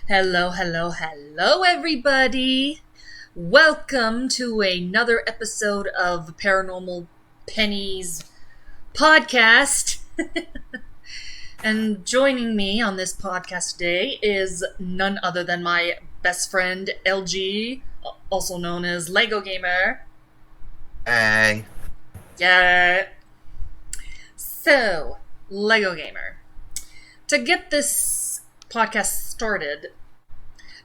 Hello, hello, hello, everybody! Welcome to another episode of Paranormal Penny's podcast. And joining me on this podcast today is none other than my best friend, LG, also known as Lego Gamer. Hey. Yeah. So, Lego Gamer. To get this podcast started,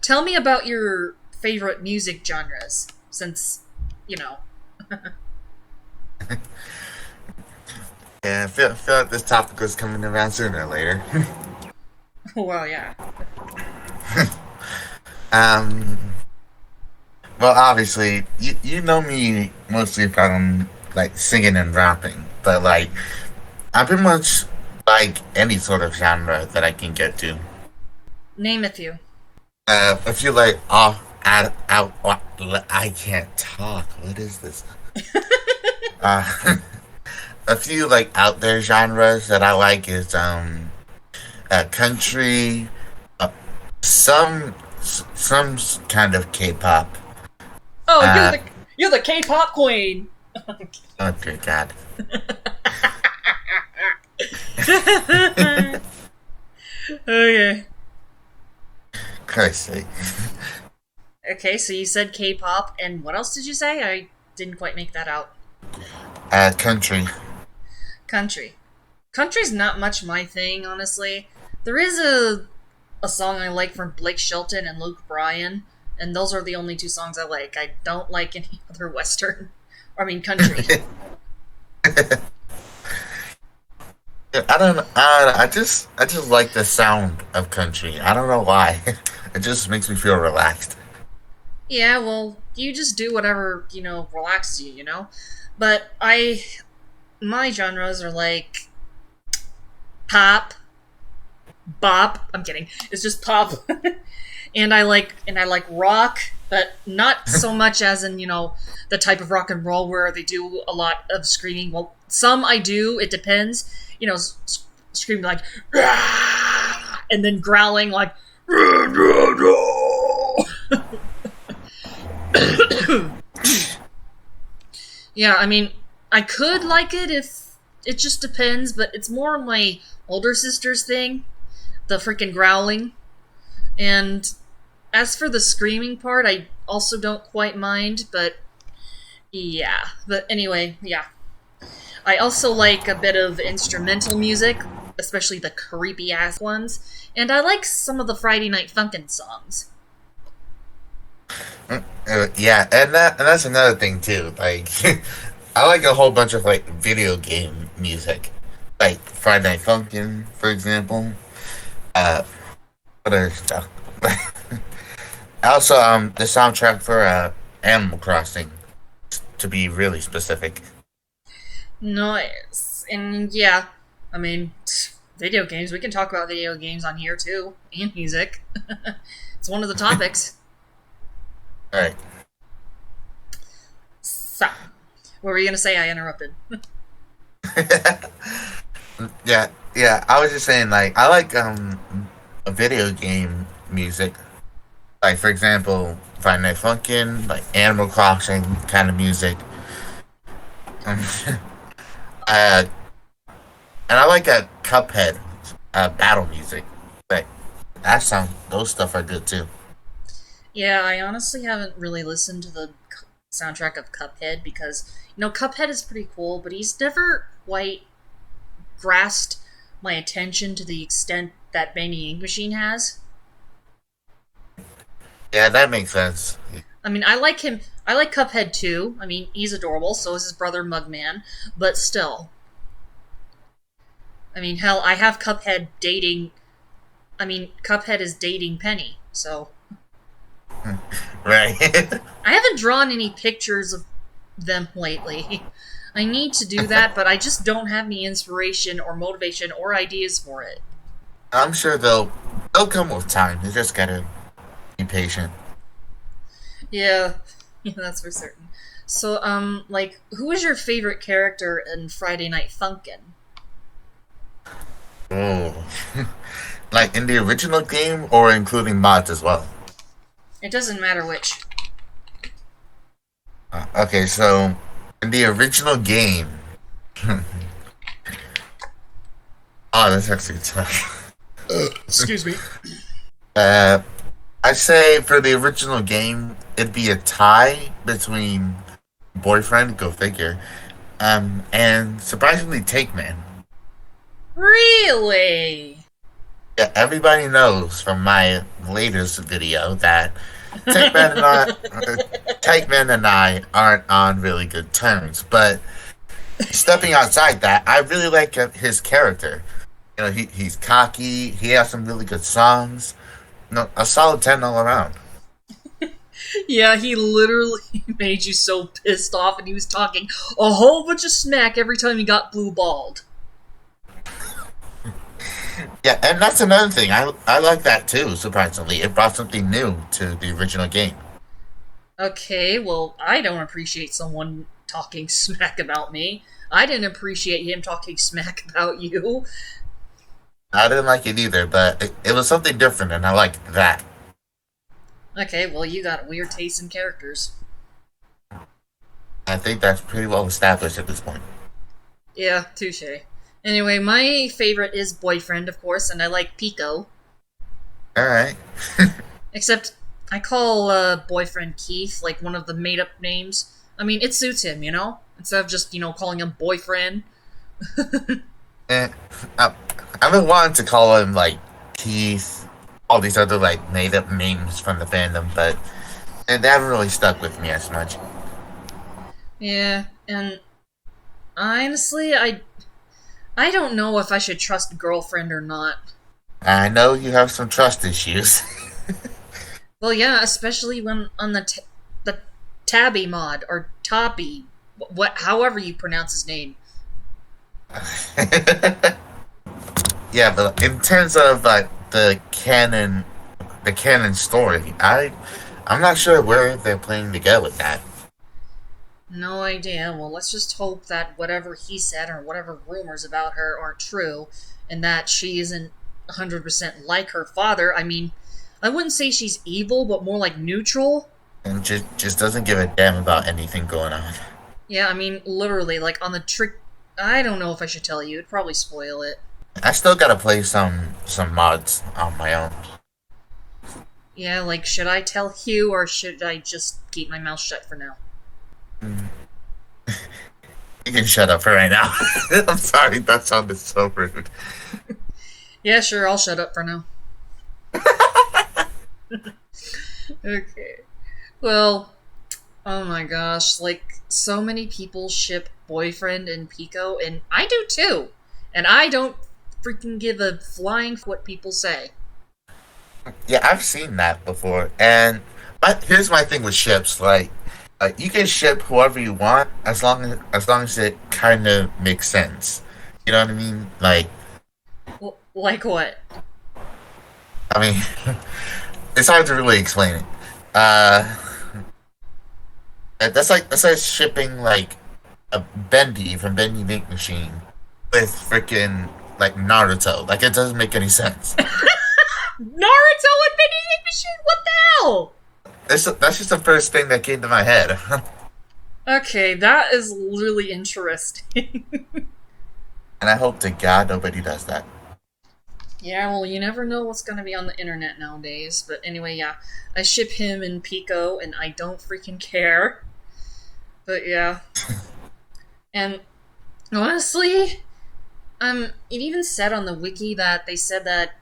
tell me about your favorite music genres, since, you know. Yeah, I feel like this topic was coming around sooner or later. Well, yeah. um, well, obviously, you know me mostly from like singing and rapping, but like I pretty much like any sort of genre that I can get to. Name a few. If you like off out, I can't talk. What is this? Uh, a few like out there genres that I like is country, uh, some some kind of K-pop. Oh, you're Uh, the you're the K-pop queen. oh dear God. Okay. Christ's sake. Okay, so you said K-pop, and what else did you say? I didn't quite make that out. Country. Country. Country's not much my thing, honestly. There is a song I like from Blake Shelton and Luke Bryan, and those are the only two songs I like. I don't like any other Western, country. I don't. I just like the sound of country. I don't know why. It just makes me feel relaxed. Yeah, well, you just do whatever, relaxes you, you know? But my genres are like pop, bop, I'm kidding. It's just pop. and I like rock, but not so much as in, the type of rock and roll where they do a lot of screaming. Well, some I do, it depends. Screaming like "Ah!" and then growling like yeah, I could like it if it just depends, but it's more my older sister's thing, the freaking growling. And as for the screaming part, I also don't quite mind, but yeah. But anyway, yeah. I also like a bit of instrumental music, especially the creepy ass ones, and I like some of the Friday Night Funkin' songs. Yeah, and that's another thing too. Like, I like a whole bunch of like video game music, like Friday Night Funkin', for example. Uh, what other stuff? Also, the soundtrack for Animal Crossing, to be really specific. Nice. And yeah, I mean, video games. We can talk about video games on here too, and music. It's one of the topics. All right. So, what were you gonna say? I interrupted. Yeah, yeah. I was just saying, like, I like a video game music. Like, for example, Friday Night Funkin', like Animal Crossing kind of music. Um, uh, and I like a Cuphead battle music. Like, those stuff are good too. Yeah, I honestly haven't really listened to the soundtrack of Cuphead because Cuphead is pretty cool, but he's never quite grasped my attention to the extent that Benny Ink Machine has. Yeah, that makes sense. I like him. I like Cuphead too. He's adorable. So is his brother Mugman. But still, hell, I have Cuphead dating. Cuphead is dating Penny. So Right. I haven't drawn any pictures of them lately. I need to do that, but I just don't have any inspiration or motivation or ideas for it. I'm sure they'll come with time. You just gotta be patient. Yeah, yeah, that's for certain. So, who is your favorite character in Friday Night Funkin'? Oh, Like in the original game, or including mods as well? It doesn't matter which. Okay, so in the original game, oh, that's actually tough. Excuse me. uh, I'd say for the original game, it'd be a tie between Boyfriend, go figure, and surprisingly Take Man. Really? Yeah, everybody knows from my latest video that Take Man and I, Take Man and I aren't on really good terms. But stepping outside that, I really like his character. You know, he's cocky. He has some really good songs. No, a solid 10 all around. Yeah, he literally made you so pissed off, and he was talking a whole bunch of smack every time he got blue balled. Yeah, and that's another thing. I like that too. Surprisingly, it brought something new to the original game. Okay, well, I don't appreciate someone talking smack about me. I didn't appreciate him talking smack about you. I didn't like it either, but it was something different, and I liked that. Okay, well, you got weird taste in characters. I think that's pretty well established at this point. Yeah, touche. Anyway, my favorite is Boyfriend, of course, and I like Pico. All right. Except, I call Boyfriend Keith, like one of the made up names. I mean, it suits him, you know? Instead of just, calling him Boyfriend. Eh, I've been wanting to call him like Keith, all these other like made up names from the fandom, but they haven't really stuck with me as much. Yeah, and honestly, I don't know if I should trust girlfriend or not. I know you have some trust issues. Well, yeah, especially when on the Tabby mod or Toppy, however you pronounce his name. Yeah, but in terms of like the canon story, I'm not sure where they're planning to go with that. No idea. Well, let's just hope that whatever he said or whatever rumors about her aren't true, and that she isn't 100% like her father. I mean, I wouldn't say she's evil, but more like neutral. And just doesn't give a damn about anything going on. Yeah, I mean, literally, like on the trick. I don't know if I should tell you. It'd probably spoil it. I still gotta play some mods on my own. Yeah, like, should I tell Hugh or should I just keep my mouth shut for now? You can shut up for right now. I'm sorry, that sounded so rude. Yeah, sure, I'll shut up for now. Okay. Well, oh my gosh, like, so many people ship Boyfriend and Pico, and I do too. And I don't freaking give a flying f what people say. Yeah, I've seen that before, and here's my thing with ships. Like, you can ship whoever you want as long as it kind of makes sense. You know what I mean? Like, Like what? I mean, it's hard to really explain it. That's like shipping like a Bendy from Bendy Make Machine with freaking like Naruto. Like, it doesn't make any sense. Naruto and Bendy Machine? What the hell? That's just the first thing that came to my head. Okay, that is really interesting. And I hope to God nobody does that. Yeah, well, you never know what's gonna be on the internet nowadays. But anyway, yeah, I ship him and Pico, and I don't freaking care. But yeah. And honestly, it even said on the wiki that they said that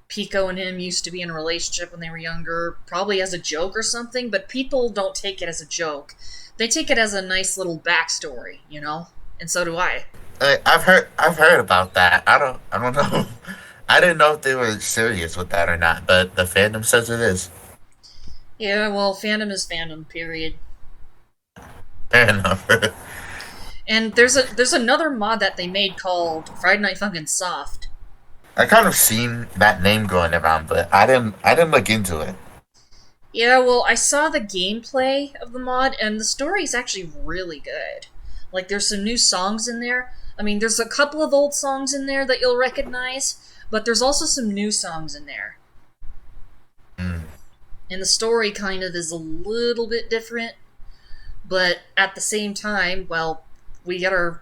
Pico and him used to be in a relationship when they were younger, probably as a joke or something, but people don't take it as a joke. They take it as a nice little backstory, you know? And so do I. I've heard about that. I don't know. I didn't know if they were serious with that or not, but the fandom says it is. Yeah, well, fandom is fandom, period. Fair enough. And there's another mod that they made called Friday Night Funkin' Soft. I kind of seen that name going around, but I didn't look into it. Yeah, well, I saw the gameplay of the mod, and the story is actually really good. Like, there's some new songs in there. I mean, there's a couple of old songs in there that you'll recognize, but there's also some new songs in there. Mm. And the story kind of is a little bit different, but at the same time, well, we get a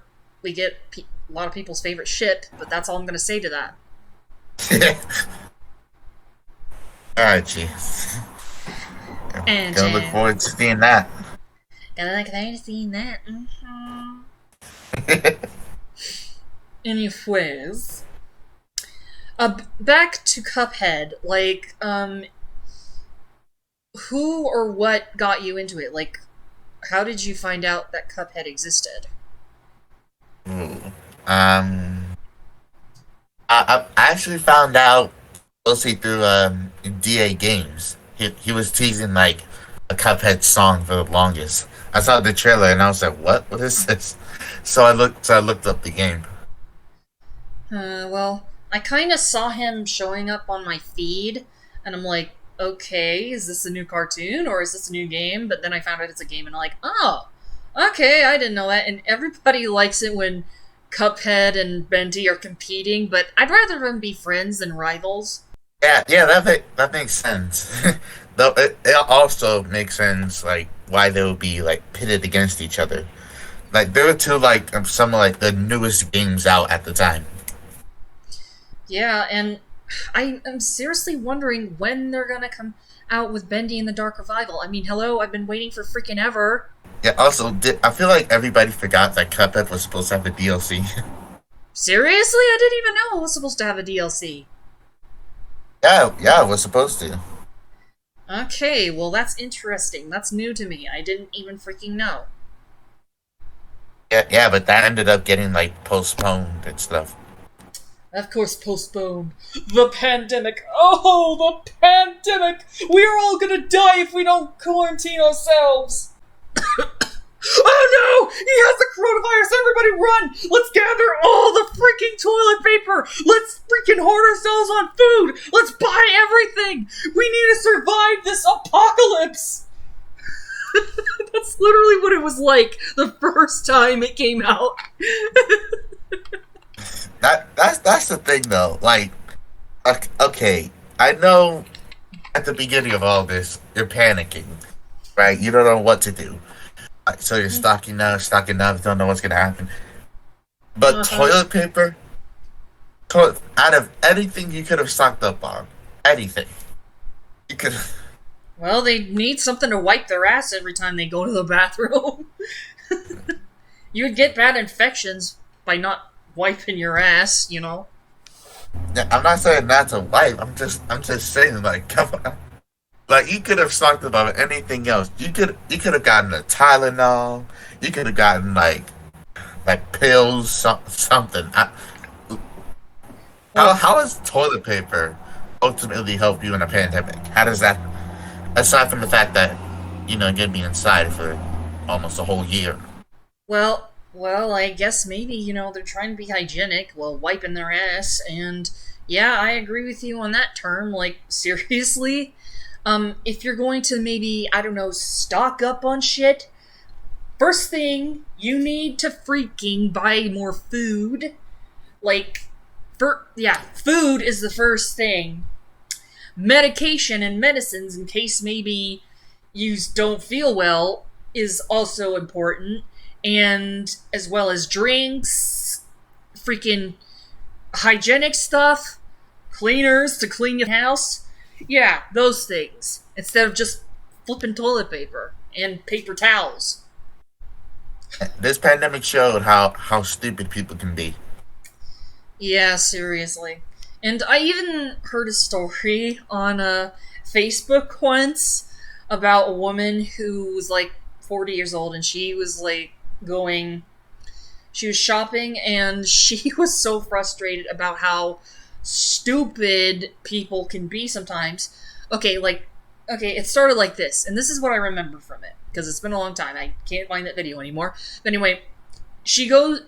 lot of people's favorite ship, but that's all I'm going to say to that. Alright, jeez. And Gonna look forward to seeing that. and I can see that. Anyways, back to Cuphead. Like, who or what got you into it? Like, how did you find out that Cuphead existed? Ooh. I actually found out mostly through DA Games. He was teasing like a Cuphead song for the longest. I saw the trailer and I was like, "What? What is this?" So I looked up the game. Well, I kind of saw him showing up on my feed, and I'm like, okay, is this a new cartoon or is this a new game? But then I found out it's a game, and I'm like, oh, okay, I didn't know that. And everybody likes it when Cuphead and Bendy are competing, but I'd rather them be friends than rivals. Yeah, that makes sense. Though it also makes sense like why they would be like pitted against each other. Like they were two like some of like the newest games out at the time. Yeah, and I'm seriously wondering when they're gonna come out with Bendy and the Dark Revival. I mean, hello, I've been waiting for freaking ever. Yeah. Also, I feel like everybody forgot that Cuphead was supposed to have a DLC. Seriously? I didn't even know it was supposed to have a DLC. Yeah, it was supposed to. Okay, well, that's interesting. That's new to me. I didn't even freaking know. Yeah, but that ended up getting like postponed and stuff. Of course, postponed. The pandemic. Oh, the pandemic! We're all gonna die if we don't quarantine ourselves! Oh no! He has the coronavirus! Everybody run! Let's gather all the freaking toilet paper! Let's freaking hoard ourselves on food! Let's buy everything! We need to survive this apocalypse! That's literally what it was like the first time it came out. That's the thing though. Like, okay, I know at the beginning of all this you're panicking, right? You don't know what to do. So you're stocking up, don't know what's gonna happen. But toilet paper, out of anything you could have stocked up on, anything you could. Well, they need something to wipe their ass every time they go to the bathroom. You would get bad infections by not wiping your ass, you know. Yeah, I'm not saying not to wipe. I'm just saying like, come on. Like you could have stocked up on anything else. You could have gotten a Tylenol. You could have gotten like pills, something. How does toilet paper ultimately help you in a pandemic? How does that, aside from the fact that you're gonna be inside for almost a whole year? Well, I guess maybe, they're trying to be hygienic while wiping their ass, and yeah, I agree with you on that term. Like, seriously? If you're going to maybe, I don't know, stock up on shit, first thing, you need to freaking buy more food. Like, food is the first thing. Medication and medicines, in case maybe you don't feel well, is also important. And as well as drinks, freaking hygienic stuff, cleaners to clean your house. Yeah, those things. Instead of just flipping toilet paper and paper towels. This pandemic showed how stupid people can be. Yeah, seriously. And I even heard a story on Facebook once about a woman who was like 40 years old, and she was like she was shopping, and she was so frustrated about how stupid people can be sometimes. Okay, it started like this, and this is what I remember from it, because it's been a long time. I can't find that video anymore. But anyway, she goes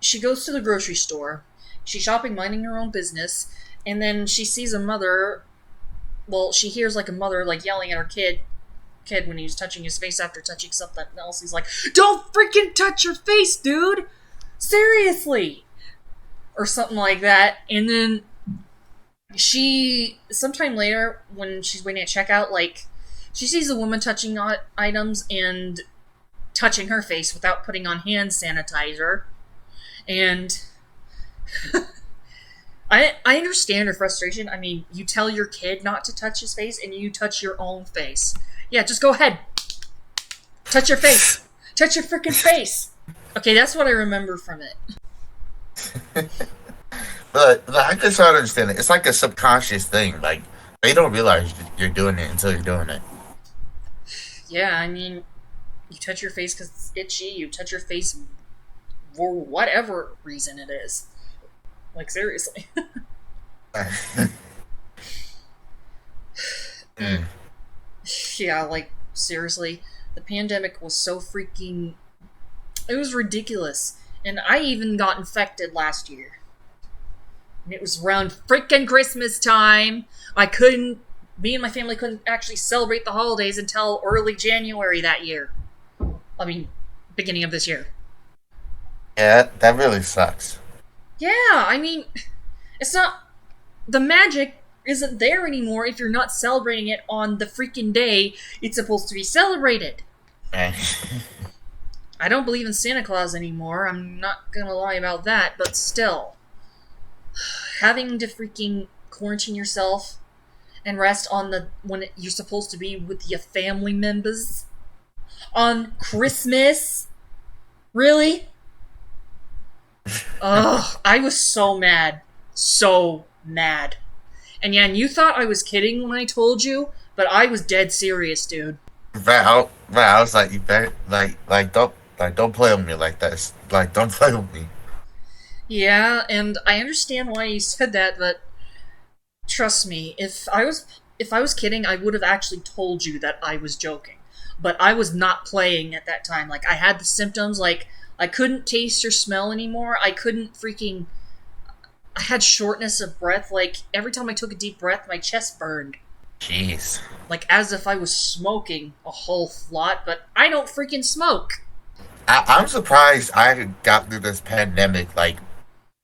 to the grocery store. She's shopping, minding her own business, and then she sees a mother. Well, she hears like a mother like yelling at her kid when he was touching his face after touching something else. He's like, "Don't freaking touch your face, dude! Seriously!" Or something like that. And then She, sometime later, when she's waiting at checkout, like, she sees a woman touching items and touching her face without putting on hand sanitizer. And I understand her frustration. I mean, you tell your kid not to touch his face and you touch your own face. Yeah, just go ahead. Touch your face. Touch your freaking face. Okay, that's what I remember from it. But I just don't understand it. It's like a subconscious thing. Like they don't realize you're doing it until you're doing it. Yeah, I mean, you touch your face because it's itchy. You touch your face for whatever reason it is. Like, seriously. Mm. Yeah, like, seriously. The pandemic was so freaking. It was ridiculous. And I even got infected last year. And it was around freaking Christmas time. I couldn't. Me and my family couldn't actually celebrate the holidays until early January that year. I mean, beginning of this year. Yeah, that really sucks. Yeah, I mean, it's not. The magic isn't there anymore if you're not celebrating it on the freaking day it's supposed to be celebrated. Eh. I don't believe in Santa Claus anymore, I'm not gonna lie about that, but still. Having to freaking quarantine yourself and rest on the when you're supposed to be with your family members on Christmas? Really? Ugh, I was so mad. So mad. And yeah, and you thought I was kidding when I told you, but I was dead serious, dude. I was like, you better don't play with me like that. Like, don't play with me. Yeah, and I understand why you said that, but trust me, if I was kidding, I would have actually told you that I was joking. But I was not playing at that time. Like I had the symptoms, like I couldn't taste or smell anymore. I couldn't freaking I had shortness of breath. Like every time I took a deep breath, my chest burned. Jeez. Like as if I was smoking a whole lot, but I don't freaking smoke. I'm surprised I got through this pandemic like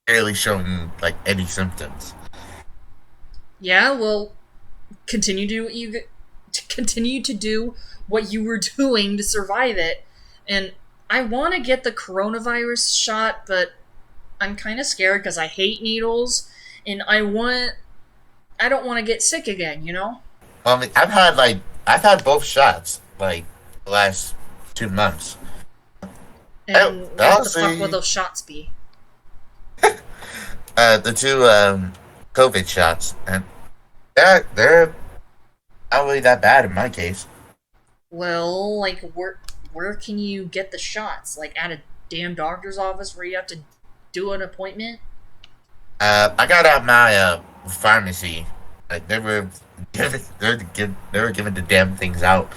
barely showing like any symptoms. Yeah, well, continue to continue to do what you were doing to survive it. And I want to get the coronavirus shot, but I'm kind of scared because I hate needles, and I don't want to get sick again. You know. I mean, I've had both shots like the last 2 months. And what the fuck will Honestly, those shots be? the two COVID shots, and they're not really that bad in my case. Well, like where can you get the shots? Like at a damn doctor's office where you have to do an appointment? I got out my pharmacy. Like they were giving the damn things out,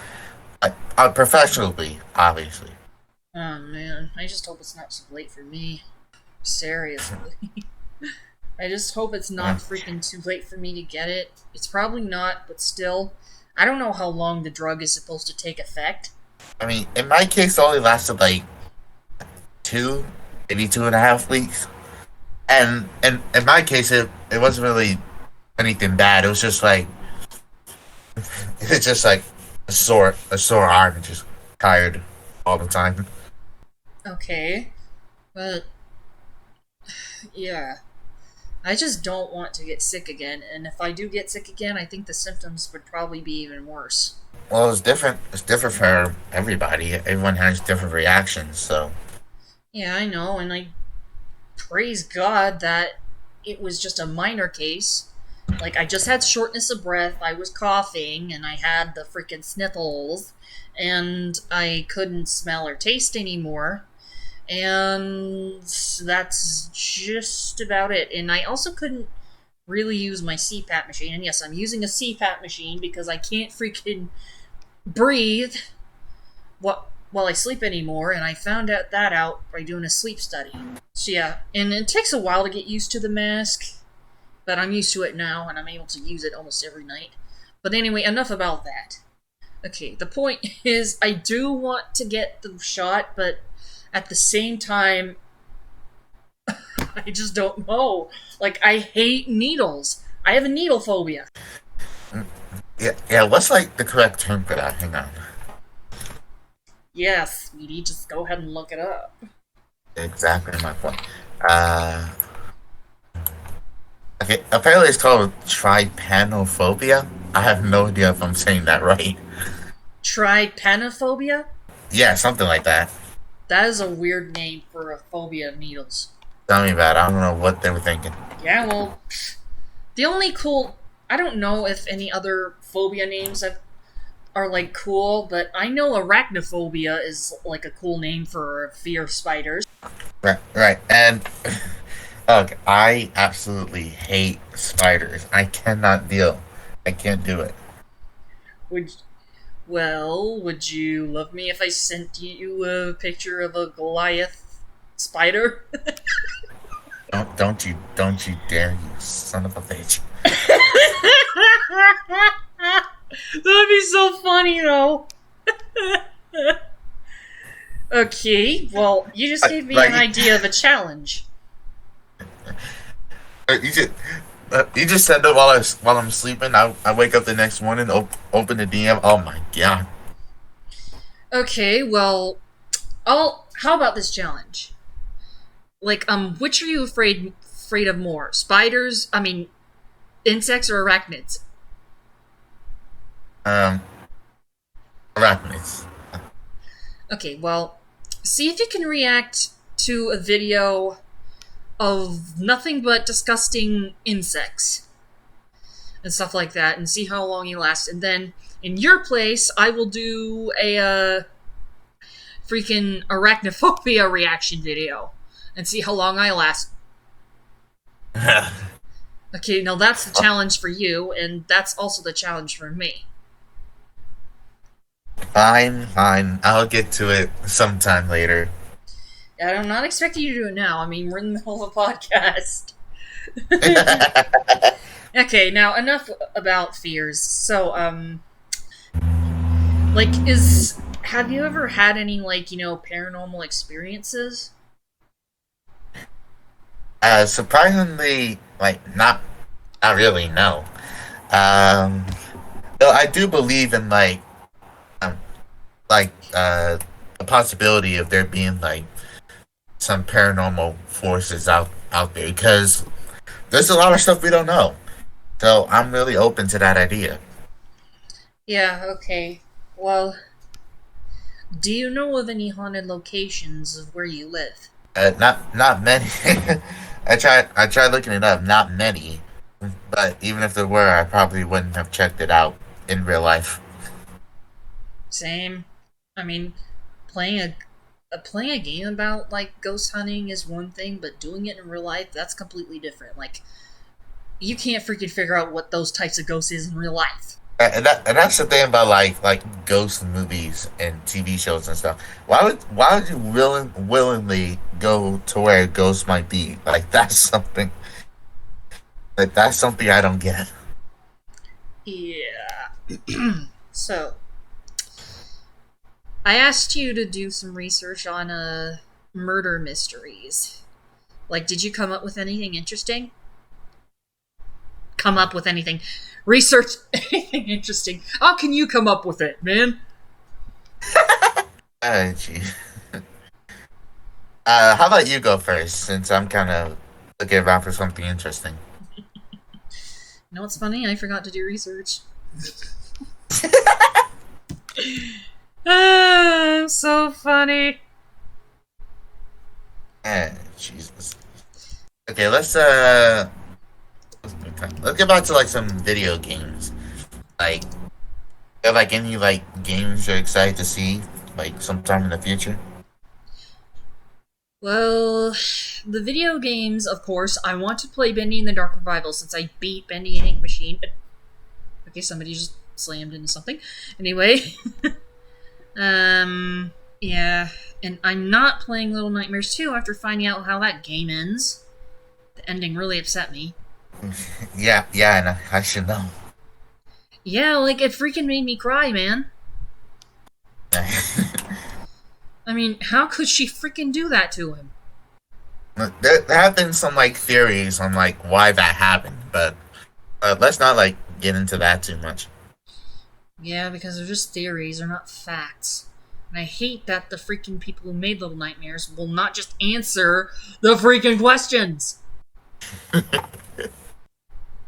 professionally, obviously. Oh man, I just hope it's not too late for me. Seriously. I just hope it's not Uh, freaking too late for me to get it. It's probably not, but still. I don't know how long the drug is supposed to take effect. I mean, in my case, it only lasted like maybe 2.5 weeks. And in my case, it wasn't really anything bad. It was just like it's just like a sore arm, and just tired all the time. Okay. But, yeah. I just don't want to get sick again, and if I do get sick again, I think the symptoms would probably be even worse. Well, it's different. It's different for everybody. Everyone has different reactions. So Yeah, I know, and I praise God that it was just a minor case. Like, I just had shortness of breath, I was coughing, and I had the freaking sniffles, and I couldn't smell or taste anymore. And that's just about it. And I also couldn't really use my CPAP machine. And yes, I'm using a CPAP machine because I can't freaking breathe while I sleep anymore. And I found out by doing a sleep study. So yeah, and it takes a while to get used to the mask, but I'm used to it now, and I'm able to use it almost every night. But anyway, enough about that. Okay, the point is, I do want to get the shot, but at the same time, I just don't know. Like, I hate needles. I have a needle phobia. Yeah. What's like the correct term for that? Hang on. Yes, sweetie, just go ahead and look it up. Exactly my point. Uh, okay. Apparently, it's called trypanophobia. I have no idea if I'm saying that right. Trypanophobia? Yeah, something like that. That is a weird name for a phobia of needles. Tell me about it. I don't know what they were thinking. Yeah, well, the only cool. I don't know if any other phobia names are like cool, but I know arachnophobia is like a cool name for a fear of spiders. Right. And look, I absolutely hate spiders. I cannot deal. I can't do it. Would would you love me if I sent you a picture of a Goliath spider? Don't you dare, you son of a bitch. That'd be so funny, though. Okay, well, you just gave me Like, an idea of a challenge. you just you just said that while I'm sleeping. I wake up the next morning, open the DM. Oh my god. Okay, well, how about this challenge? Like, which are you afraid of more? Spiders? I mean, insects or arachnids? Um, Arachnids. Okay, well, see if you can react to a video of nothing but disgusting insects and stuff like that, and see how long you last. And then, in your place, I will do a freaking arachnophobia reaction video and see how long I last. Okay, now that's the challenge for you, and that's also the challenge for me. Fine. I'll get to it sometime later. And I'm not expecting you to do it now. I mean, we're in the middle of a podcast. Okay, now enough about fears. So, have you ever had any, paranormal experiences? Surprisingly, not really, no. Um, though I do believe in um, the possibility of there being some paranormal forces out there because there's a lot of stuff we don't know. So I'm really open to that idea. Yeah, okay. Well, do you know of any haunted locations of where you live? Not many. I tried looking it up. Not many, but even if there were, I probably wouldn't have checked it out in real life. Same. I mean, playing playing a game about ghost hunting is one thing, but doing it in real life, that's completely different. Like, you can't freaking figure out what those types of ghosts is in real life. And that's the thing about ghost movies and TV shows and stuff. Why would you willingly go to where a ghost might be? That's something I don't get. Yeah. So, I asked you to do some research on murder mysteries. Like, did you come up with anything interesting? Come up with anything. Research anything interesting. How can you come up with it, man? Gee. How about you go first, since I'm kind of looking around for something interesting. You know what's funny? I forgot to do research. So funny. Jesus. Okay, let's get back to some video games. Like, you have any games you're excited to see sometime in the future? Well, the video games, of course, I want to play Bendy and the Dark Revival since I beat Bendy and Ink Machine. Okay, somebody just slammed into something. Anyway. Yeah. And I'm not playing Little Nightmares 2 after finding out how that game ends. The ending really upset me. Yeah, and I should know. Yeah, it freaking made me cry, man. I mean, how could she freaking do that to him? There have been some theories on why that happened, but Let's not like get into that too much. Yeah, because they're just theories, they're not facts. And I hate that the freaking people who made Little Nightmares will not just answer the freaking questions.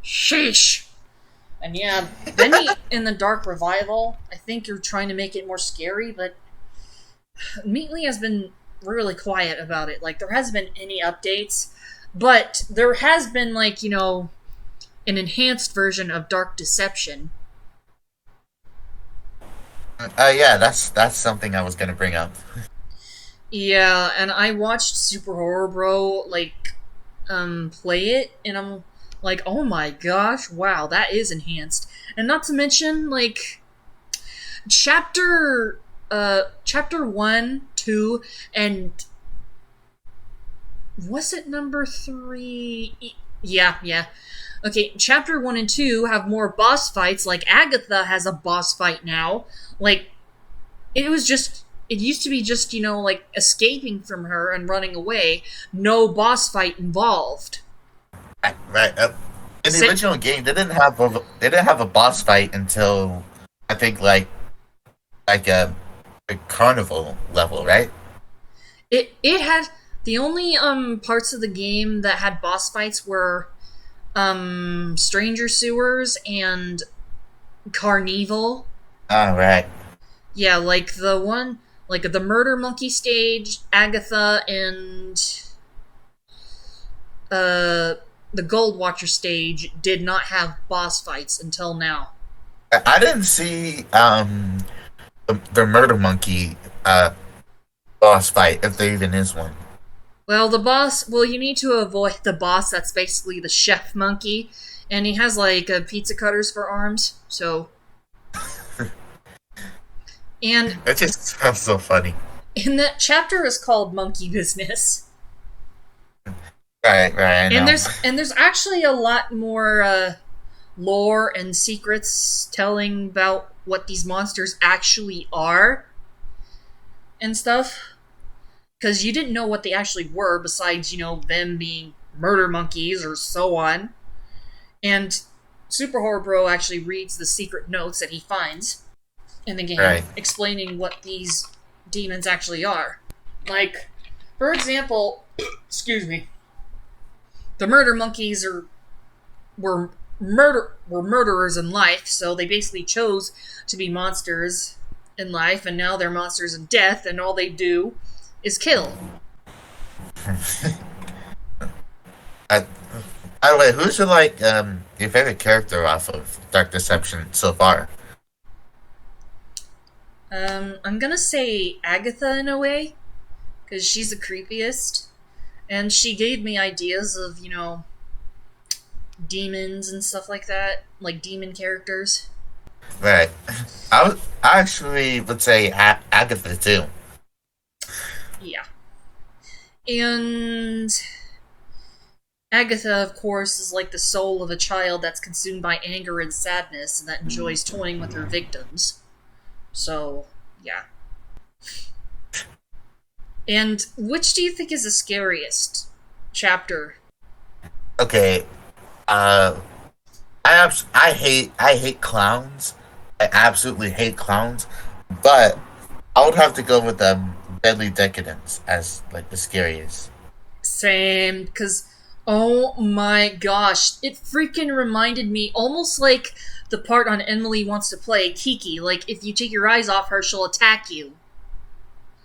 Sheesh. And yeah, Benny in the Dark Revival, I think you're trying to make it more scary, but Meatly has been really quiet about it. Like, there hasn't been any updates, but there has been, like, an enhanced version of Dark Deception. Yeah, that's something I was gonna bring up. Yeah, and I watched Super Horror Bro, like, play it, and I'm like, oh my gosh, wow, that is enhanced. And not to mention, like, chapter 1, 2, and was it number 3? Yeah. Okay, chapter 1 and 2 have more boss fights, like Agatha has a boss fight now. Like, it used to be just, like escaping from her and running away, no boss fight involved. Right. In the Sa- original game, they didn't have a boss fight until I think like a carnival level, right? it had the only parts of the game that had boss fights were Stranger Sewers and Carnival. Oh, right. Yeah, like the Murder Monkey stage, Agatha, and uh, the Gold Watcher stage did not have boss fights until now. I didn't see the murder monkey boss fight if there even is one. Well, you need to avoid the boss that's basically the chef monkey, and he has like pizza cutters for arms, so. And That just sounds so funny. and that chapter is called Monkey Business. Right, I And know. there's actually a lot more lore and secrets telling about what these monsters actually are and stuff. Because you didn't know what they actually were, besides, them being murder monkeys or so on. And Super Horror Bro actually reads the secret notes that he finds in the game, Right. explaining what these demons actually are. Like, for example, excuse me, the murder monkeys were murderers in life, so they basically chose to be monsters in life, and now they're monsters in death, and all they do is kill. I, by the way, who's your favorite character off of Dark Deception so far? I'm gonna say Agatha in a way, because she's the creepiest, and she gave me ideas of, demons and stuff like that, like demon characters. Right. I actually would say Agatha too. Yeah. And Agatha, of course, is like the soul of a child that's consumed by anger and sadness and that enjoys toying with her victims. So, yeah. And which do you think is the scariest chapter? Okay. Uh, I hate clowns. I absolutely hate clowns. But I would have to go with Deadly Decadence as like the scariest. Same, because oh my gosh, it freaking reminded me almost like the part on Emily Wants to Play, Kiki. Like, if you take your eyes off her, she'll attack you.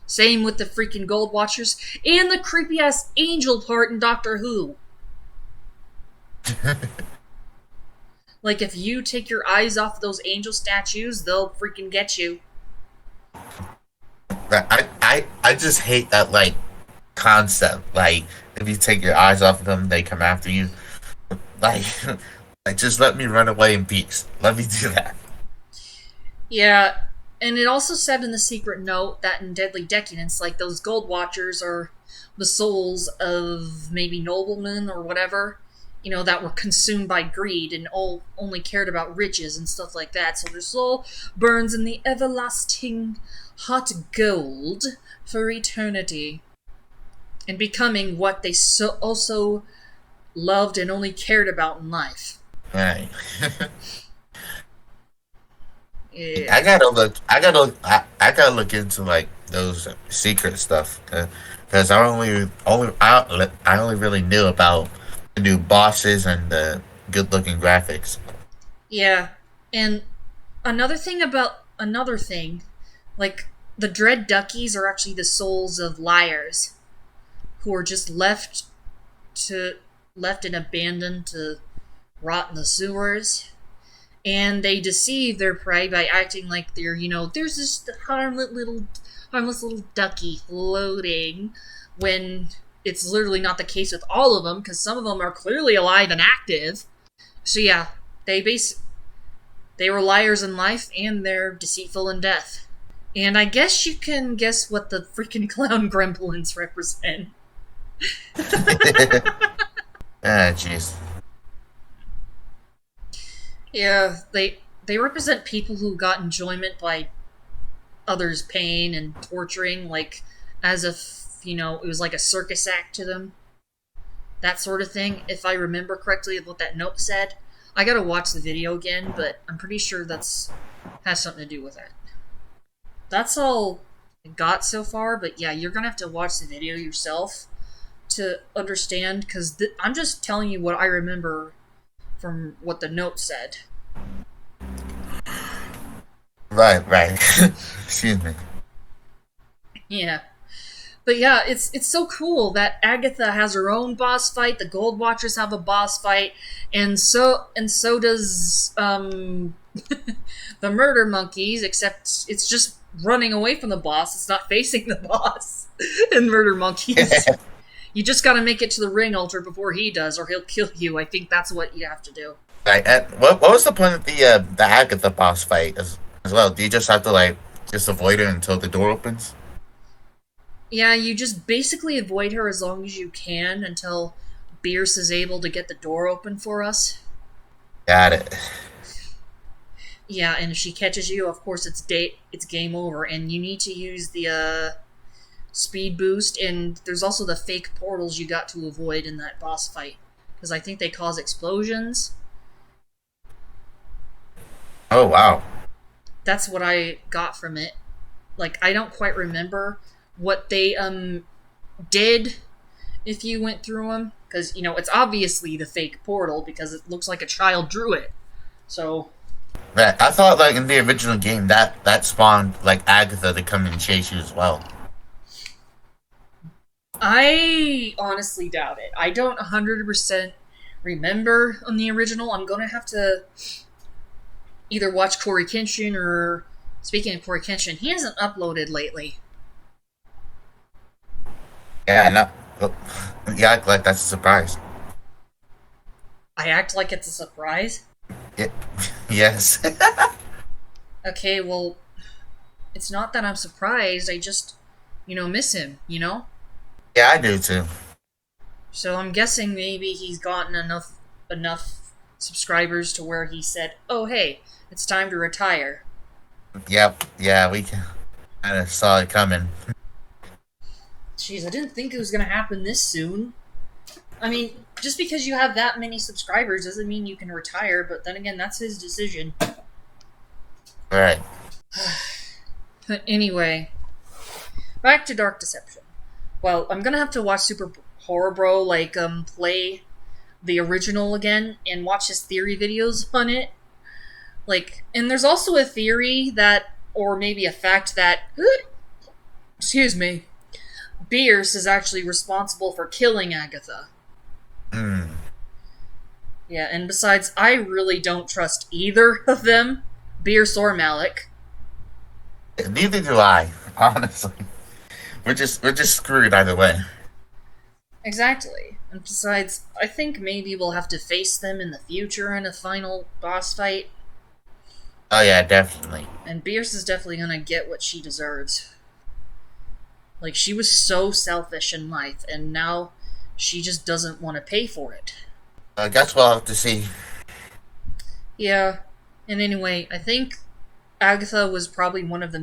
Same with the freaking Gold Watchers and the creepy ass angel part in Doctor Who. Like, if you take your eyes off those angel statues, they'll freaking get you. I just hate that like concept. Like if you take your eyes off of them, they come after you. Like, like just let me run away in peace. Let me do that. Yeah, and it also said in the secret note that in Deadly Decadence, like, those Gold Watchers are the souls of maybe noblemen or whatever, that were consumed by greed and only cared about riches and stuff like that. So their soul burns in the everlasting hot gold for eternity, and becoming what they also loved and only cared about in life. Right. Yeah. I gotta look. I gotta look into like those secret stuff because I only really knew about the new bosses and the good looking graphics. Yeah. And another thing, like the Dread Duckies are actually the souls of liars who are just to left and abandoned to rot in the sewers. And they deceive their prey by acting like there's this harmless little ducky floating when it's literally not the case with all of them because some of them are clearly alive and active. So yeah, they base they were liars in life and they're deceitful in death. And I guess you can guess what the freaking clown gremlins represent. Ah, jeez. Yeah, they represent people who got enjoyment by others' pain and torturing, like as if it was like a circus act to them, that sort of thing. If I remember correctly, what that note said. I gotta watch the video again, but I'm pretty sure that's has something to do with it. That's all I got so far, but yeah, you're gonna have to watch the video yourself to understand, because I'm just telling you what I remember from what the note said. Right, right. Excuse me. Yeah. But yeah, it's so cool that Agatha has her own boss fight. The Gold Watchers have a boss fight, and so does the Murder Monkeys. Except it's just running away from the boss. It's not facing the boss in Murder Monkeys. You just got to make it to the ring altar before he does, or he'll kill you. I think that's what you have to do. Right. And what was the point of the Agatha boss fight as well? Do you just have to like just avoid her until the door opens? Yeah, you just basically avoid her as long as you can until Bierce is able to get the door open for us. Got it. Yeah, and if she catches you, of course it's game over, and you need to use the speed boost, and there's also the fake portals you got to avoid in that boss fight because I think they cause explosions. Oh wow. That's what I got from it. Like I don't quite remember what they did if you went through them because it's obviously the fake portal because it looks like a child drew it. So Right. I thought like in the original game that spawned like Agatha to come and chase you as well. I honestly doubt it. I don't 100% remember on the original. I'm gonna have to either watch Corey Kenshin or, speaking of Corey Kenshin, he hasn't uploaded lately. Yeah, no. Oh, yeah, like that's a surprise. I act like it's a surprise. Yeah. Yes. Okay, well, it's not that I'm surprised. I just, miss him. Yeah, I do too. So I'm guessing maybe he's gotten enough subscribers to where he said, "Oh, hey, it's time to retire." Yep. Yeah, we kind of saw it coming. Jeez, I didn't think it was gonna happen this soon. I mean, just because you have that many subscribers doesn't mean you can retire, but then again, that's his decision. All right. But anyway, back to Dark Deception. Well, I'm gonna have to watch Super Horror Bro play the original again and watch his theory videos on it. And there's also a theory that, or maybe a fact that, excuse me, Bierce is actually responsible for killing Agatha. Hmm. Yeah, and besides, I really don't trust either of them, Bierce or Malik. Neither do I, honestly. We're just screwed either way. Exactly. And besides, I think maybe we'll have to face them in the future in a final boss fight. Oh yeah, definitely. And Bierce is definitely gonna get what she deserves. Like, she was so selfish in life, and now she just doesn't want to pay for it. I guess we'll have to see. Yeah. And anyway, I think Agatha was probably one of the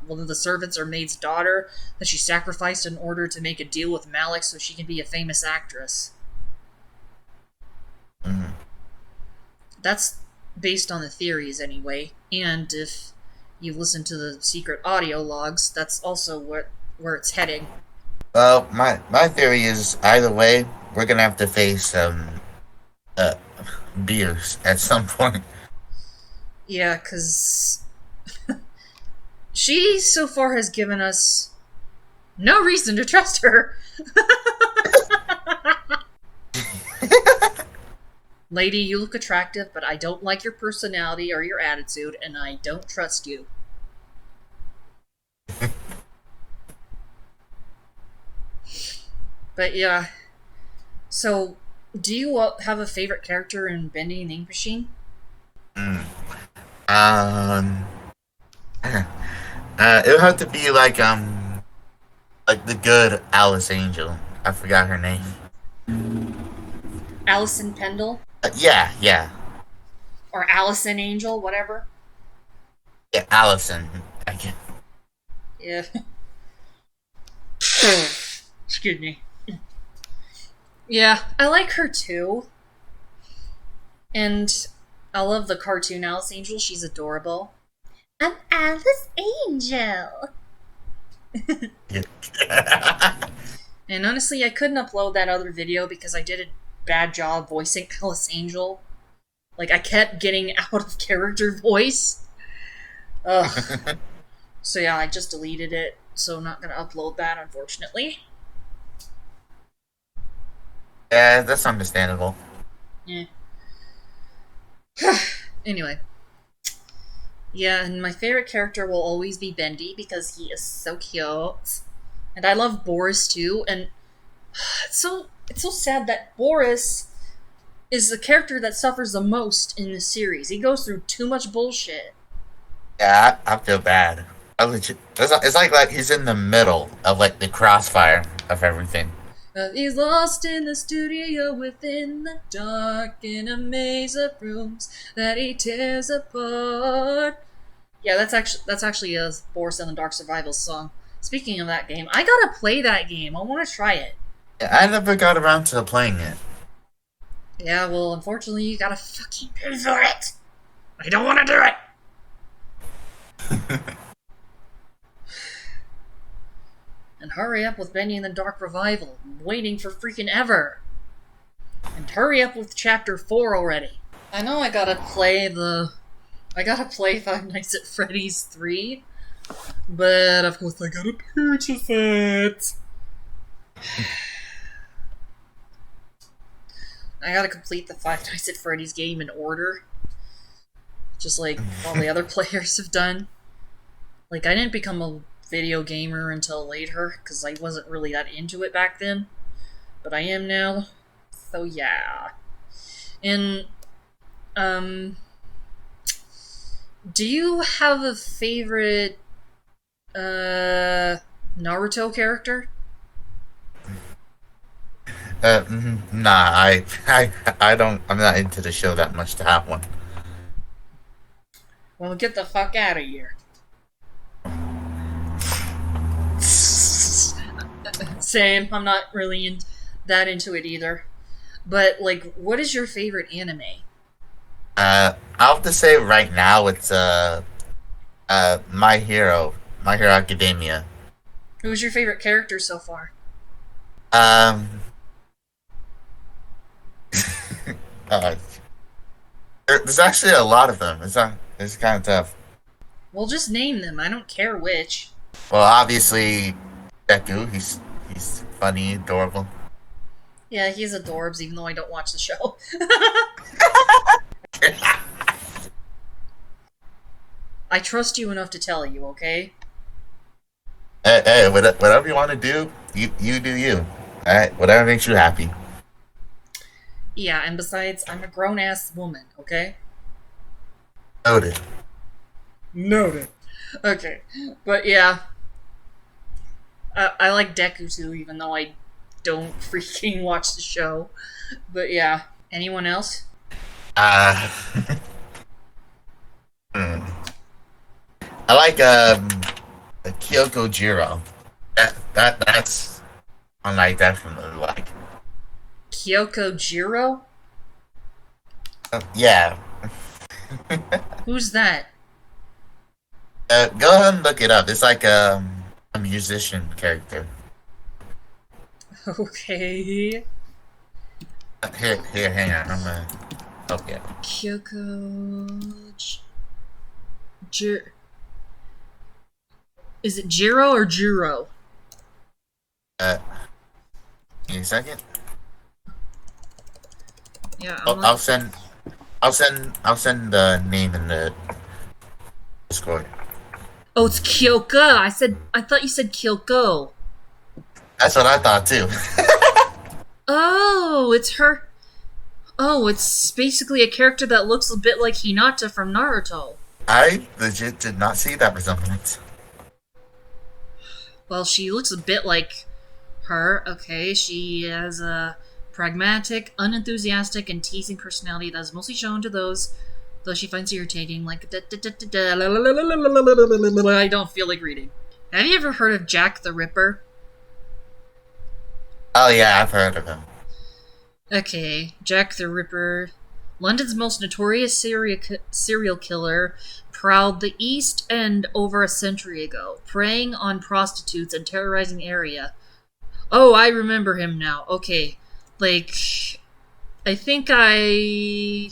one of the servants or maid's daughter that she sacrificed in order to make a deal with Malik so she can be a famous actress. Mm. That's based on the theories anyway. And if you've listened to the secret audio logs, that's also where it's heading. Well, my theory is either way, we're gonna have to face uh beers at some point. Yeah, because she so far has given us no reason to trust her. Lady, you look attractive, but I don't like your personality or your attitude, and I don't trust you. But yeah, so do you have a favorite character in Bendy and the Ink Machine? Mm. Um, it would have to be like the good Alice Angel. I forgot her name. Allison Pendle? Yeah, yeah, Or Allison Angel, whatever? yeah, Allison. I can Yeah. Excuse me. Yeah, I like her too. And I love the cartoon Alice Angel. She's adorable. I'm Alice Angel. And honestly, I couldn't upload that other video because I did a bad job voicing Alice Angel. Like, I kept getting out of character voice. Ugh. So yeah, I just deleted it. So I'm not gonna upload that, unfortunately. Yeah, that's understandable. Yeah. Anyway. Yeah, and my favorite character will always be Bendy because he is so cute. And I love Boris too, and it's so sad that Boris is the character that suffers the most in this series. He goes through too much bullshit. Yeah, I feel bad. I legit, it's like he's in the middle of like the crossfire of everything. He's lost in the studio within the dark in a maze of rooms that he tears apart. Yeah, that's actually a Boris and the Dark Survival song. Speaking of that game, I gotta play that game. I want to try it. Yeah, I never got around to playing it. Yeah, well, unfortunately, you gotta fucking pay for it. I don't want to do it. And hurry up with Benny and the Dark Revival. I'm waiting for freaking ever. And hurry up with Chapter 4 already. I know I gotta play Five Nights at Freddy's 3, but of course I gotta purchase it. I gotta complete the Five Nights at Freddy's game in order. Just like all the other players have done. Like, I didn't become a video gamer until later, because I wasn't really that into it back then. But I am now. So yeah. And, do you have a favorite, Naruto character? Nah, I don't. I'm not into the show that much to have one. Well, get the fuck out of here. Same. I'm not really that into it either. But, like, what is your favorite anime? I'll have to say right now it's My Hero Academia. Who's your favorite character so far? Um, uh, there's actually a lot of them. It's kind of tough. Well, just name them. I don't care which. Well, obviously, Deku. He's funny, adorable. Yeah, he's adorbs, even though I don't watch the show. I trust you enough to tell you, okay? Hey, whatever you want to do, you do you. All right, whatever makes you happy. Yeah, and besides, I'm a grown-ass woman, okay? Noted. Noted. Okay, but yeah. I like Deku too, even though I don't freaking watch the show. But yeah. Anyone else? Hmm. I like Kyoko Jiro. That's one I definitely like. Kyoko Jiro? Yeah, Who's that? Go ahead and look it up. It's like a musician character. Okay. Here, hang on. I'm gonna. Okay. Kyoko. Jir. Is it Jiro or Jiro? Uh, Give me a second. Yeah, I'm I'll send. I'll send the name in the Discord. Oh, it's Kyoka. I thought you said Kyoko. That's what I thought too. Oh, it's her. Oh, it's basically a character that looks a bit like Hinata from Naruto. I legit did not see that resemblance. Well, she looks a bit like her. Okay, she has a pragmatic, unenthusiastic, and teasing personality that is mostly shown to those she finds irritating. Like, I don't feel like reading. Have you ever heard of Jack the Ripper? Oh yeah, I've heard of him. Okay, Jack the Ripper, London's most notorious serial killer, prowled the East End over a century ago, preying on prostitutes and terrorizing the area. Oh, I remember him now. Okay, like, I think I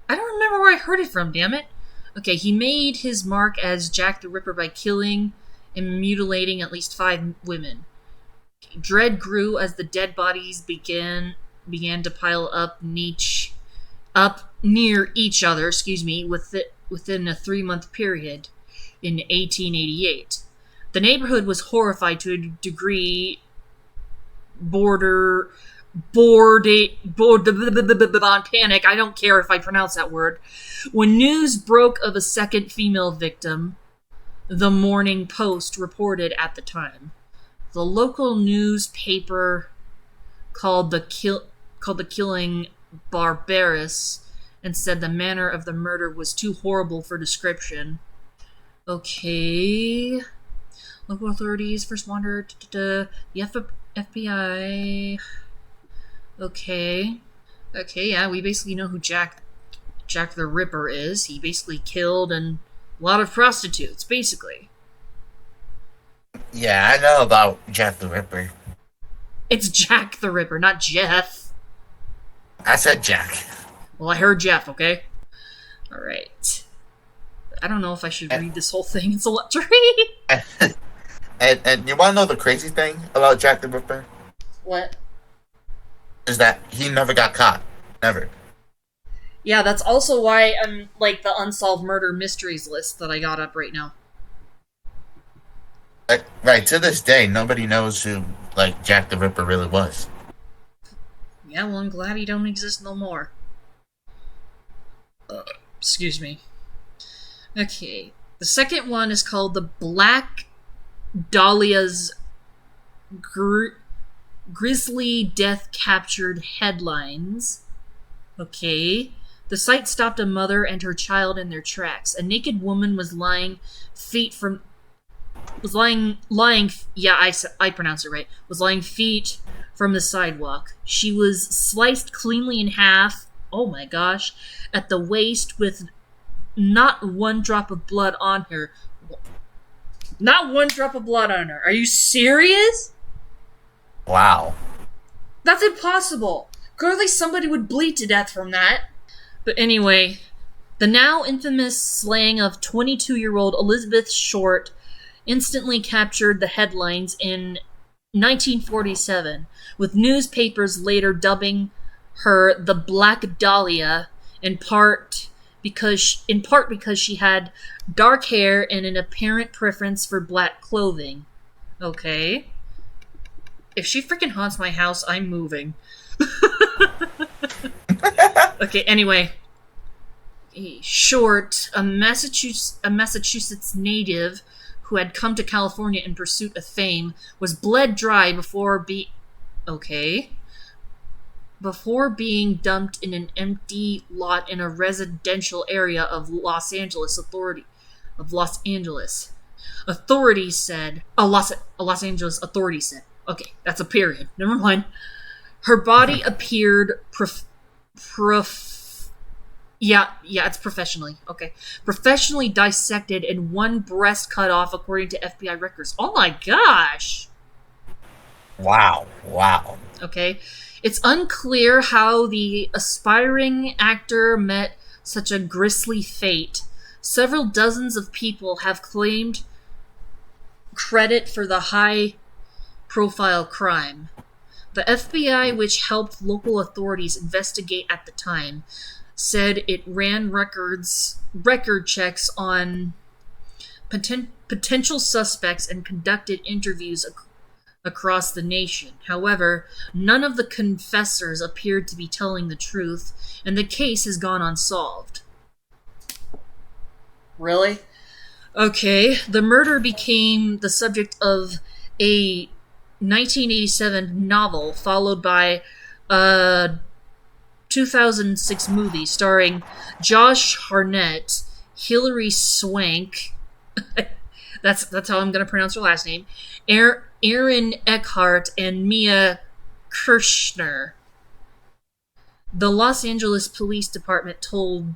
don't remember where I heard it from, damn it. Okay, he made his mark as Jack the Ripper by killing and mutilating at least 5 women. Dread grew as the dead bodies began to pile up near each other, within a 3-month period in 1888. The neighborhood was horrified to a degree border on panic. I don't care if I pronounce that word. When news broke of a second female victim, the Morning Post reported at the time. The local newspaper called the killing barbarous and said the manner of the murder was too horrible for description. Okay. Local authorities first wandered the FBI. Okay, yeah, we basically know who Jack the Ripper is. He basically killed a lot of prostitutes, basically. Yeah, I know about Jack the Ripper. It's Jack the Ripper, not Jeff. I said Jack. Well, I heard Jeff, okay? Alright. I don't know if I should read this whole thing. It's a lot to read. And you want to know the crazy thing about Jack the Ripper? What? Is that he never got caught. Never. Yeah, that's also why I'm like the unsolved murder mysteries list that I got up right now. Right, to this day, nobody knows who, like, Jack the Ripper really was. Yeah, well, I'm glad he don't exist no more. Excuse me. Okay. The second one is called the Black Dahlia's Grisly Death Captured Headlines. Okay. The site stopped a mother and her child in their tracks. A naked woman was lying feet from I pronounced it right. Was lying feet from the sidewalk. She was sliced cleanly in half. Oh my gosh. At the waist with not one drop of blood on her. Not one drop of blood on her. Are you serious? Wow. That's impossible. Clearly somebody would bleed to death from that. But anyway, the now infamous slaying of 22-year-old Elizabeth Short instantly captured the headlines in 1947, with newspapers later dubbing her the Black Dahlia, in part because she had dark hair and an apparent preference for black clothing. Okay. If she freaking haunts my house, I'm moving. Okay, anyway. Short, a Massachusetts native who had come to California in pursuit of fame, was bled dry before being dumped in an empty lot in a residential area of Los Angeles. Authorities said. Los Angeles authorities said. Okay, that's a period. Never mind. Her body appeared Yeah, it's professionally. Okay. Professionally dissected and one breast cut off, according to FBI records. Oh my gosh! Wow, wow. Okay. It's unclear how the aspiring actor met such a grisly fate. Several dozens of people have claimed credit for the high profile crime. The FBI, which helped local authorities investigate at the time, said it ran record checks on potential suspects and conducted interviews across the nation. However, none of the confessors appeared to be telling the truth, and the case has gone unsolved. Really? Okay, the murder became the subject of a 1987 novel, followed by a 2006 movie starring Josh Hartnett, Hilary Swank. That's how I'm going to pronounce her last name. Aaron Eckhart and Mia Kirshner. The Los Angeles Police Department told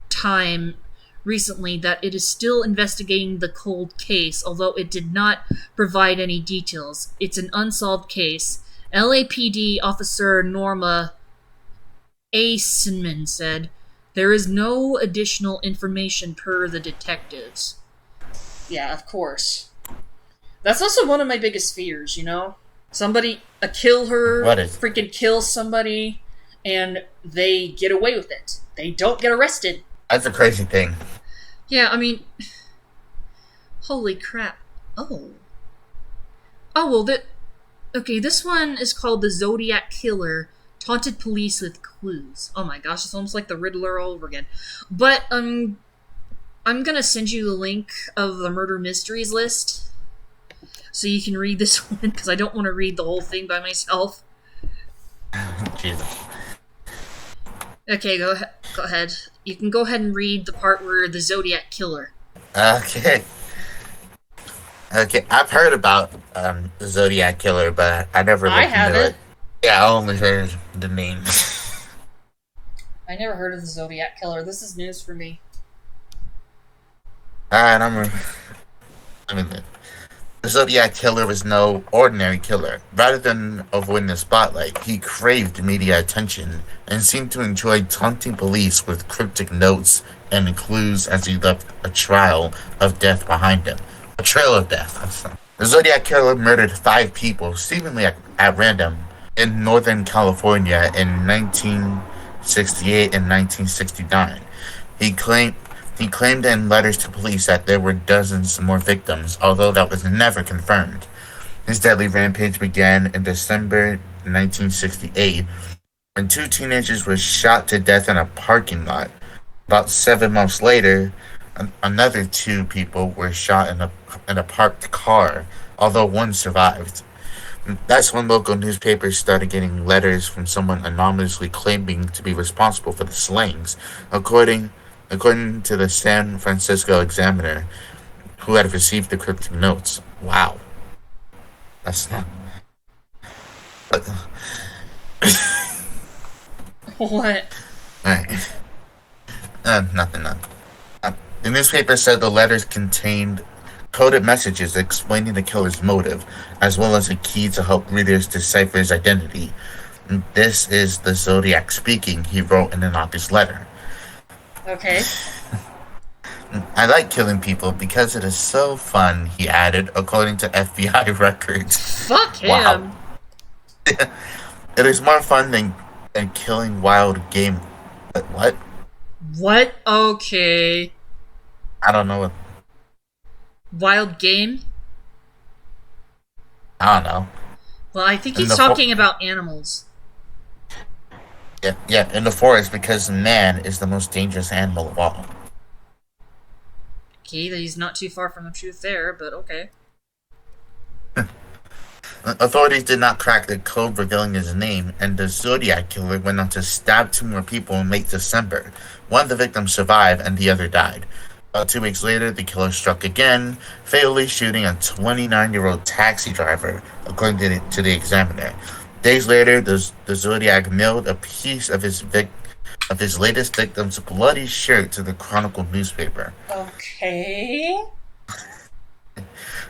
Time recently that it is still investigating the cold case, although it did not provide any details. It's an unsolved case. LAPD officer Norma Aceman said, "There is no additional information per the detectives." Yeah, of course. That's also one of my biggest fears, you know? A killer, What is? freaking kills somebody, and they get away with it. They don't get arrested. That's a crazy thing. Yeah, I mean, holy crap. Oh. Oh, well, okay, this one is called The Zodiac Killer, Taunted Police with Clues. Oh my gosh, it's almost like the Riddler all over again. But, I'm gonna send you the link of the murder mysteries list, so you can read this one, because I don't want to read the whole thing by myself. Jesus. Okay, go ahead. You can go ahead and read the part where the Zodiac Killer. Okay. Okay, I've heard about the Zodiac Killer, but I never I looked into haven't. it. Yeah, I only heard the name. I never heard of the Zodiac Killer. This is news for me. Alright, I mean, the Zodiac Killer was no ordinary killer. Rather than avoiding the spotlight, he craved media attention and seemed to enjoy taunting police with cryptic notes and clues as he left a trail of death behind him. A trail of death. The Zodiac Killer murdered 5 people, seemingly at random, in Northern California in 1968 and 1969. He claimed in letters to police that there were dozens more victims, although that was never confirmed. His deadly rampage began in December 1968 when 2 teenagers were shot to death in a parking lot. About 7 months later, another 2 people were shot in a parked car, although 1 survived. That's when local newspapers started getting letters from someone anonymously claiming to be responsible for the slayings. According to the San Francisco Examiner, who had received the cryptic notes. Wow. That's not... But, What? alright. Nothing. The newspaper said the letters contained coded messages explaining the killer's motive, as well as a key to help readers decipher his identity. "This is the Zodiac speaking," he wrote in an August letter. Okay. "I like killing people because it is so fun," he added, according to FBI records. Fuck him. Wow. "It is more fun than killing wild game." But what? What? Okay. I don't know what. Wild game? I don't know. Well, I think In he's the talking about animals. Yeah, in the forest, because man is the most dangerous animal of all. Okay, he's not too far from the truth there, but okay. Authorities did not crack the code revealing his name, and the Zodiac Killer went on to stab 2 more people in late December. One of the victims survived, and the other died. About 2 weeks later, the killer struck again, fatally shooting a 29-year-old taxi driver, according to the Examiner. Days later, the Zodiac mailed a piece of of his latest victim's bloody shirt to the Chronicle newspaper. Okay.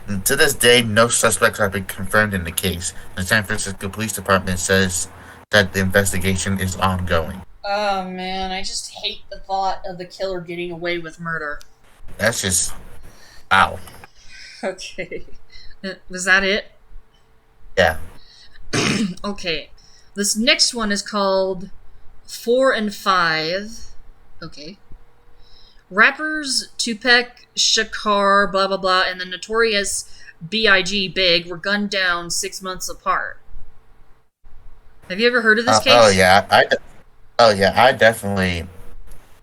And to this day, no suspects have been confirmed in the case. The San Francisco Police Department says that the investigation is ongoing. Oh man, I just hate the thought of the killer getting away with murder. That's just wow. Okay. Was that it? Yeah. Okay. This next one is called 4 and 5. Okay. Rappers Tupac Shakur, blah blah blah, and the notorious B.I.G. Big were gunned down 6 months apart. Have you ever heard of this case? Oh yeah, I definitely.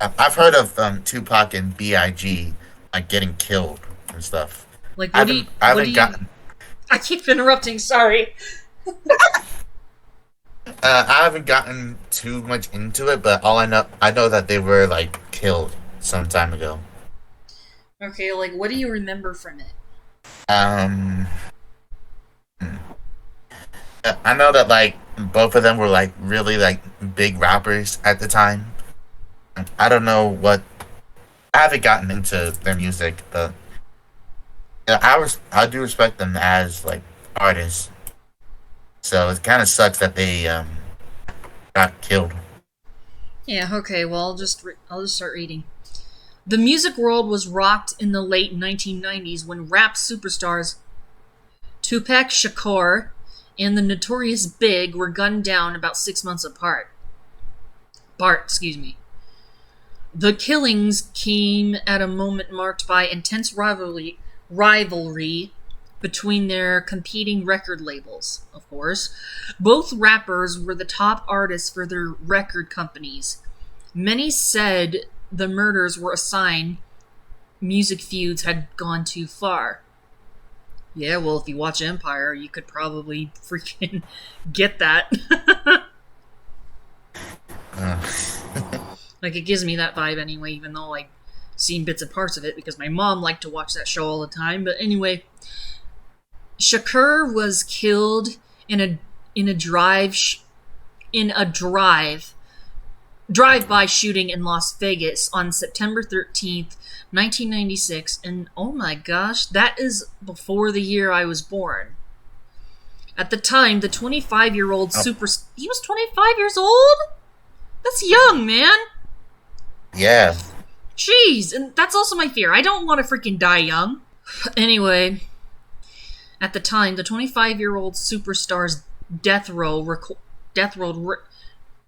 I've heard of Tupac and Big like getting killed and stuff. Like, I haven't gotten. I keep interrupting. Sorry. I haven't gotten too much into it, but I know that they were like killed some time ago. Okay, like, what do you remember from it? Um, I know that like both of them were like really like big rappers at the time. I don't know what. I haven't gotten into their music, but yeah, I do respect them as like artists. So it kind of sucks that they got killed. Yeah. Okay. Well, I'll just start reading. The music world was rocked in the late 1990s when rap superstars Tupac Shakur and the notorious Big were gunned down about 6 months apart. Excuse me. The killings came at a moment marked by intense rivalry between their competing record labels, of course. Both rappers were the top artists for their record companies. Many said the murders were a sign music feuds had gone too far. Yeah, well, if you watch Empire, you could probably freaking get that. Like, it gives me that vibe anyway, even though I've seen bits and parts of it, because my mom liked to watch that show all the time. But anyway, Shakur was killed in a drive-by shooting in Las Vegas on September 13th, 1996, and oh my gosh, that is before the year I was born. At the time, the 25-year-old he was 25 years old? That's young, man. Yeah. Jeez, and that's also my fear. I don't want to freaking die young. Anyway, at the time, the 25-year-old superstar's Death Row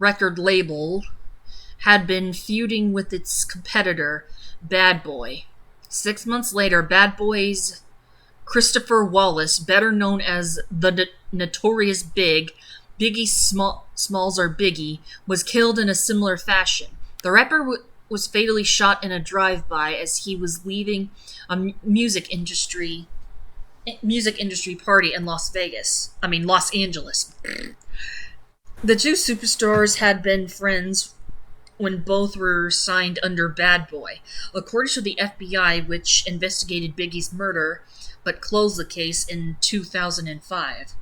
record label had been feuding with its competitor, Bad Boy. 6 months later, Bad Boy's Christopher Wallace, better known as the Notorious Biggie Smalls or Biggie, was killed in a similar fashion. The rapper was fatally shot in a drive-by as he was leaving a music industry party in Los Angeles. The two superstars had been friends when both were signed under Bad Boy. According to the FBI, which investigated Biggie's murder but closed the case in 2005.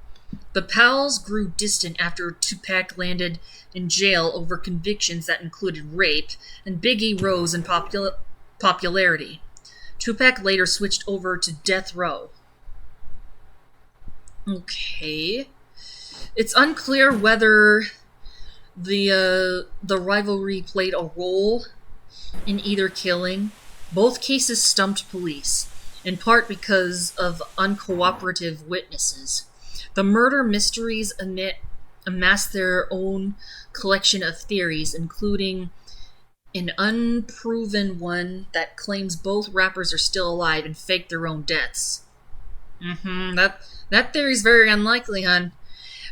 The pals grew distant after Tupac landed in jail over convictions that included rape, and Biggie rose in popularity. Tupac later switched over to Death Row. Okay. It's unclear whether the rivalry played a role in either killing. Both cases stumped police, in part because of uncooperative witnesses. The murder mysteries amassed their own collection of theories, including an unproven one that claims both rappers are still alive and faked their own deaths. That theory's very unlikely, hun.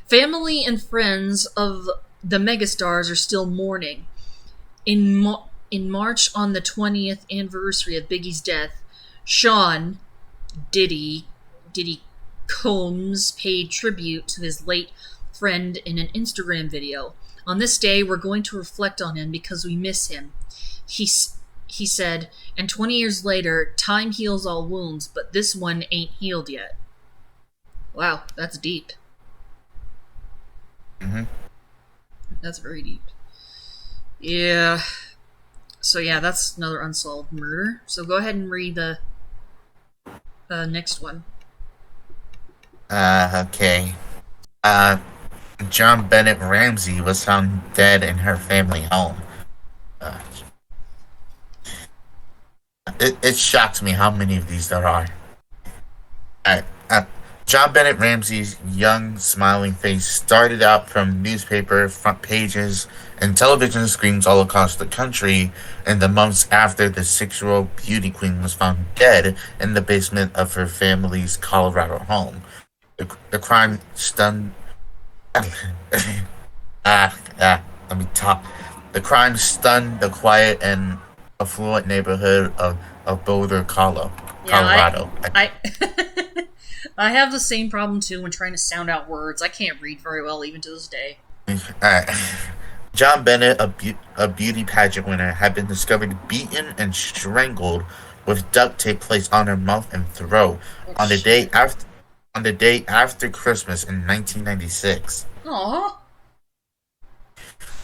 Family and friends of the megastars are still mourning. In March, on the 20th anniversary of Biggie's death, Sean Diddy Combs paid tribute to his late friend in an Instagram video. On this day, we're going to reflect on him because we miss him. He said, and 20 years later, time heals all wounds, but this one ain't healed yet. Wow, that's deep. Mm-hmm. That's very deep. Yeah. So yeah, that's another unsolved murder. So go ahead and read the next one. Okay. Uh, John Bennett Ramsey was found dead in her family home. Uh, it shocks me how many of these there are. Uh, uh, John Bennett Ramsey's young, smiling face started out from newspaper front pages and television screens all across the country in the months after the 6-year-old beauty queen was found dead in the basement of her family's Colorado home. The crime stunned. Let me talk. The crime stunned the quiet and affluent neighborhood of Boulder, Yeah, Colorado. I I have the same problem too when trying to sound out words. I can't read very well even to this day. Alright. John Bennett, a beauty pageant winner, had been discovered beaten and strangled with duct tape placed on her mouth and throat Oh on the day shit. after Christmas in 1996. Aw.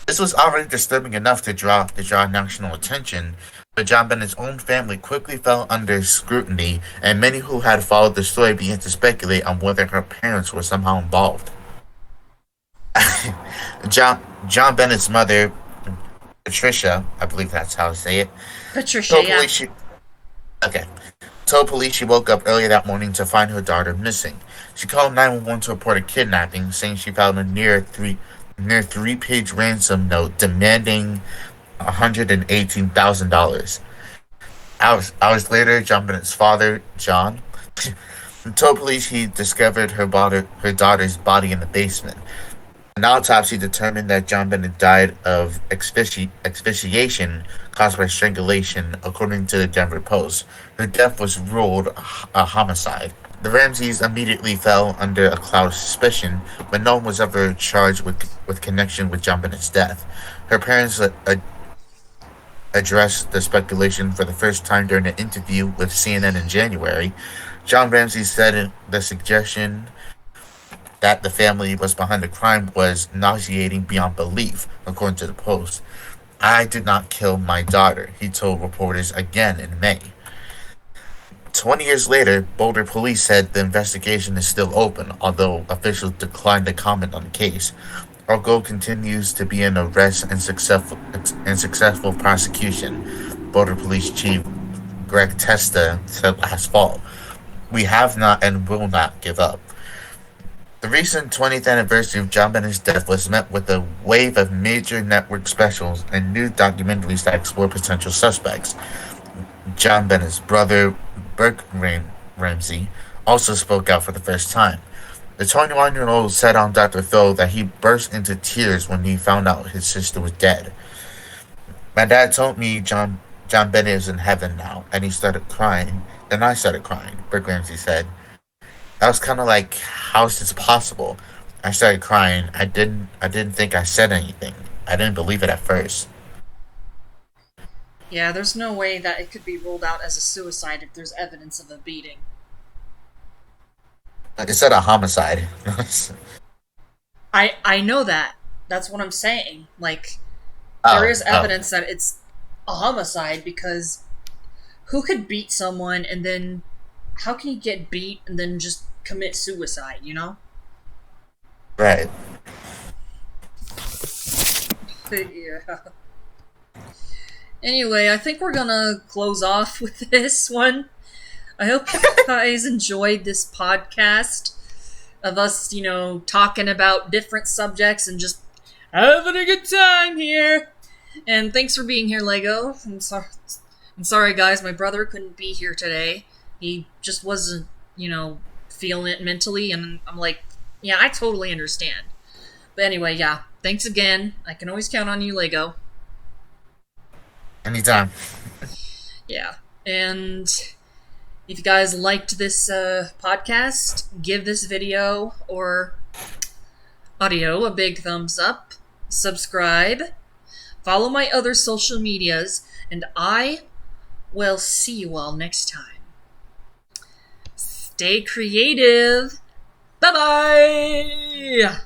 This was already disturbing enough to draw national attention, but John Bennett's own family quickly fell under scrutiny, and many who had followed the story began to speculate on whether her parents were somehow involved. John Bennett's mother, Patricia, I believe that's how to say it, Patricia, told yeah. police she okay told police she woke up early that morning to find her daughter missing. She called 911 to report a kidnapping, saying she found a near three-page ransom note demanding $118,000. Hours later, John Bennett's father, John, told police he discovered her daughter's body in the basement. An autopsy determined that John Bennett died of asphyxiation caused by strangulation, according to the Denver Post. Her death was ruled a homicide. The Ramseys immediately fell under a cloud of suspicion, but no one was ever charged with connection with John Bennett's death. Her parents addressed the speculation for the first time during an interview with CNN in January. John Ramsey said the suggestion that the family was behind the crime was nauseating beyond belief, according to the Post. I did not kill my daughter, he told reporters again in May. 20 years later, Boulder police said the investigation is still open, although officials declined to comment on the case. Our goal continues to be an arrest and successful prosecution, Boulder Police Chief Greg Testa said last fall. We have not and will not give up. The recent 20th anniversary of John Bennett's death was met with a wave of major network specials and new documentaries that explore potential suspects. John Bennett's brother, Burke Ramsey, also spoke out for the first time. The 21-year-old said on Dr. Phil that he burst into tears when he found out his sister was dead. My dad told me John Bennett is in heaven now, and he started crying. Then I started crying, Burke Ramsey said. I was kind of like, how is this possible? I started crying. I didn't think I said anything. I didn't believe it at first. Yeah, there's no way that it could be ruled out as a suicide if there's evidence of a beating. It said a homicide. I know that. That's what I'm saying. Like, there Oh, is oh, evidence that it's a homicide because who could beat someone and then how can you get beat and then just commit suicide, you know? right. Yeah. Anyway, I think we're gonna close off with this one. I hope you guys enjoyed this podcast of us, talking about different subjects and just having a good time here. And thanks for being here, Lego. I'm sorry, guys. My brother couldn't be here today. He just wasn't, feeling it mentally. And I'm like, yeah, I totally understand. But anyway, yeah. Thanks again. I can always count on you, Lego. Anytime. Yeah. And if you guys liked this podcast, give this video or audio a big thumbs up. Subscribe. Follow my other social medias. And I will see you all next time. Stay creative. Bye bye.